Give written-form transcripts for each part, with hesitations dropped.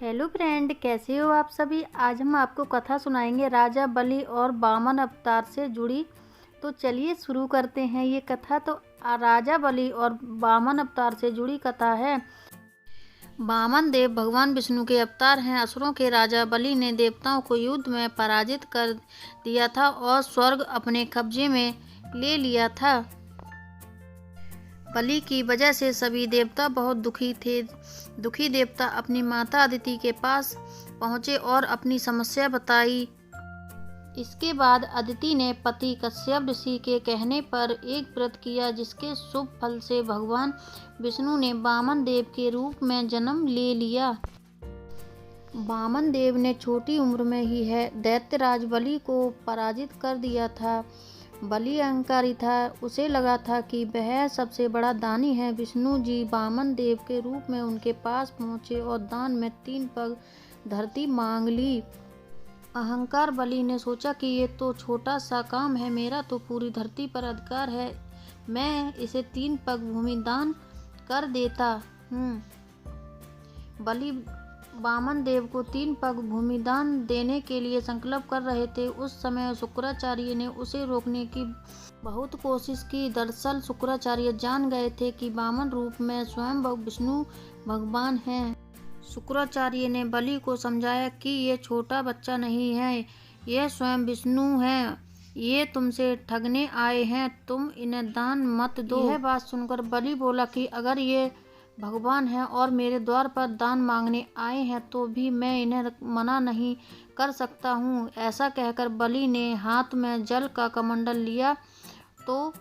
Hello friend, कैसे हो आप सभी। आज हम आपको कथा सुनाएंगे राजा बलि और वामन अवतार से जुड़ी। तो चलिए शुरू करते हैं ये कथा। तो राजा बलि और वामन अवतार से जुड़ी कथा है। वामन देव भगवान विष्णु के अवतार हैं। असुरों के राजा बलि ने देवताओं को युद्ध में पराजित कर दिया था और स्वर्ग अपने कब्जे में ले लिया था। बलि की वजह से सभी देवता बहुत दुखी थे। दुखी देवता अपनी माता अदिति के पास पहुंचे और अपनी समस्या बताई। इसके बाद अदिति ने पति कश्यप ऋषि के कहने पर एक व्रत किया, जिसके शुभ फल से भगवान विष्णु ने वामन देव के रूप में जन्म ले लिया। वामन देव ने छोटी उम्र में ही दैत्यराज बलि को पराजित कर दिया था। बलि अहंकारी था। उसे लगा था कि वह सबसे बड़ा दानी है। विष्णु जी वामन देव के रूप में उनके पास पहुंचे और दान में 3 पग धरती मांग ली। अहंकार बलि ने सोचा कि ये तो छोटा सा काम है, मेरा तो पूरी धरती पर अधिकार है, मैं इसे 3 पग भूमि दान कर देता हूँ। बलि वामन देव को 3 पग भूमि दान देने के लिए संकल्प कर रहे थे। उस समय शुक्राचार्य ने उसे रोकने की बहुत कोशिश की। दरअसल शुक्राचार्य जान गए थे कि वामन रूप में स्वयं विष्णु भगवान हैं। शुक्राचार्य ने बलि को समझाया कि ये छोटा बच्चा नहीं है, यह स्वयं विष्णु हैं, ये तुमसे ठगने आए हैं, तुम इन्हें दान मत दो। यह बात सुनकर बलि बोला कि अगर ये भगवान हैं और मेरे द्वार पर दान मांगने आए हैं तो भी मैं इन्हें मना नहीं कर सकता हूँ। ऐसा कहकर बलि ने हाथ में जल का कमंडल लिया तो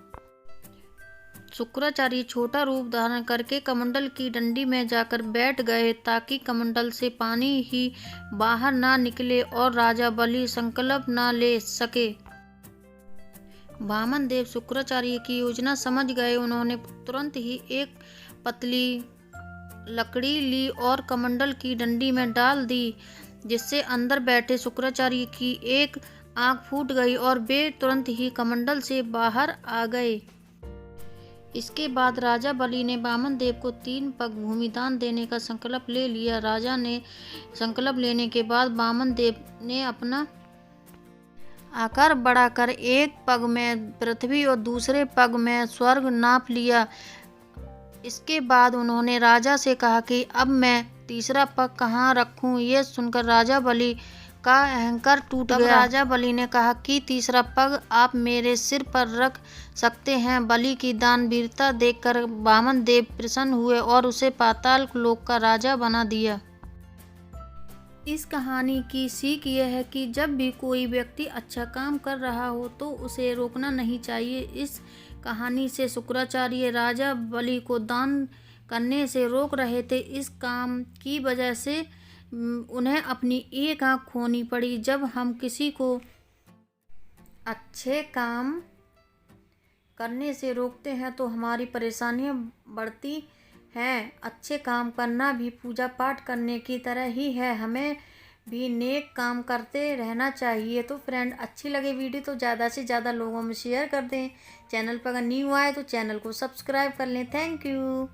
शुक्राचार्य छोटा रूप धारण करके कमंडल की डंडी में जाकर बैठ गए, ताकि कमंडल से पानी ही बाहर ना निकले और राजा बलि संकल्प ना ले सके। वामन देव शुक्राचार्य की योजना समझ गए। उन्होंने तुरंत ही एक पतली लकड़ी ली और कमंडल की डंडी में डाल दी, जिससे अंदर बैठे शुक्राचार्य की एक आंख फूट गई और वे तुरंत ही कमंडल से बाहर आ गए। इसके बाद राजा बलि ने वामन देव को 3 पग भूमि दान देने का संकल्प ले लिया। राजा ने संकल्प लेने के बाद वामन देव ने अपना आकार बढ़ाकर एक पग में पृथ्वी और दूसरे पग में स्वर्ग नाप लिया। इसके बाद उन्होंने राजा से कहा कि अब मैं तीसरा पग कहाँ रखूं। ये सुनकर राजा बलि का अहंकार टूट गया। राजा बलि ने कहा कि तीसरा पग आप मेरे सिर पर रख सकते हैं। बलि की दानवीरता देखकर वामन देव प्रसन्न हुए और उसे पाताल लोक का राजा बना दिया। इस कहानी की सीख यह है कि जब भी कोई व्यक्ति अच्छा काम कर रहा हो तो उसे रोकना नहीं चाहिए। इस कहानी से शुक्राचार्य राजा बलि को दान करने से रोक रहे थे। इस काम की वजह से उन्हें अपनी एक आंख खोनी पड़ी। जब हम किसी को अच्छे काम करने से रोकते हैं तो हमारी परेशानियां बढ़ती हैं। अच्छे काम करना भी पूजा पाठ करने की तरह ही है, हमें भी नेक काम करते रहना चाहिए। तो फ्रेंड, अच्छी लगे वीडियो तो ज़्यादा से ज़्यादा लोगों में शेयर कर दें। चैनल पर अगर न्यू आए तो चैनल को सब्सक्राइब कर लें। Thank you.